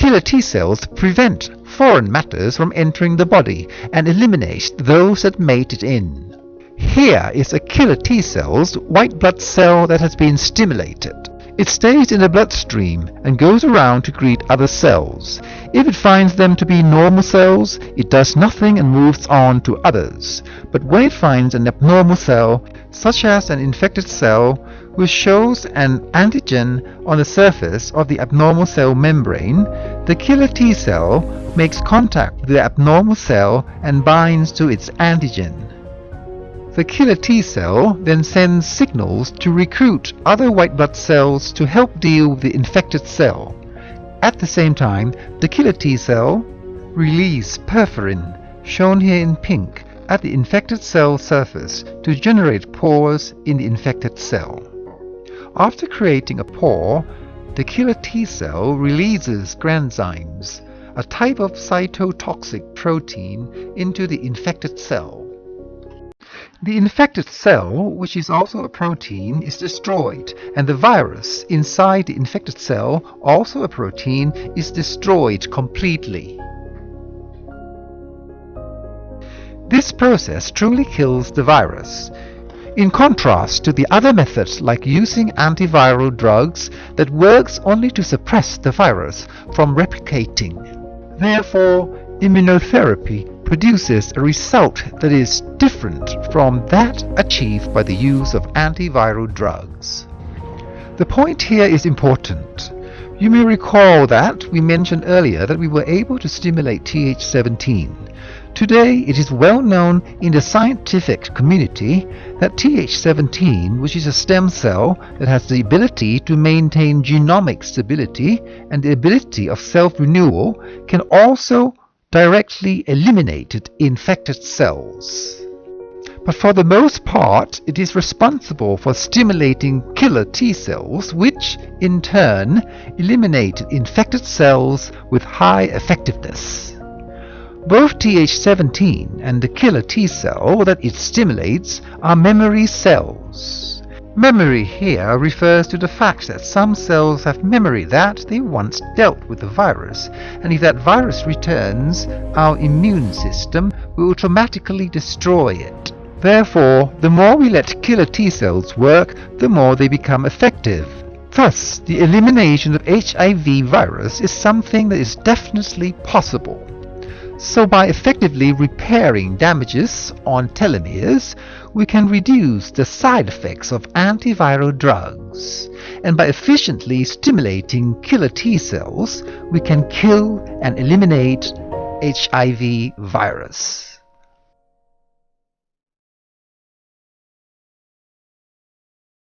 killer T cells prevent foreign matters from entering the body and eliminate those that made it in. Here is a killer T cell's white blood cell that has been stimulated. It stays in the bloodstream and goes around to greet other cells. If it finds them to be normal cells, it does nothing and moves on to others. But when it finds an abnormal cell, such as an infected cell, which shows an antigen on the surface of the abnormal cell membrane, the killer T cell makes contact with the abnormal cell and binds to its antigen. The killer T cell then sends signals to recruit other white blood cells to help deal with the infected cell. At the same time, the killer T cell releases perforin, shown here in pink, at the infected cell surface to generate pores in the infected cell. After creating a pore, the killer T cell releases granzymes, a type of cytotoxic protein, into the infected cell. The infected cell, which is also a protein, is destroyed, and the virus inside the infected cell, also a protein, is destroyed completely. This process truly kills the virus, in contrast to the other methods like using antiviral drugs that works only to suppress the virus from replicating. Therefore, immunotherapy produces a result that is different from that achieved by the use of antiviral drugs. The point here is important. You may recall that we mentioned earlier that we were able to stimulate Th17. Today it is well known in the scientific community that Th17, which is a stem cell that has the ability to maintain genomic stability and the ability of self-renewal, can also directly eliminate infected cells. But for the most part, it is responsible for stimulating killer T cells, which, in turn, eliminate infected cells with high effectiveness. Both Th17 and the killer T cell that it stimulates are memory cells. Memory here refers to the fact that some cells have memory that they once dealt with the virus, and if that virus returns, our immune system will automatically destroy it. Therefore, the more we let killer T cells work, the more they become effective. Thus, the elimination of HIV virus is something that is definitely possible. So by effectively repairing damages on telomeres, we can reduce the side effects of antiviral drugs. And by efficiently stimulating killer T cells, we can kill and eliminate HIV virus.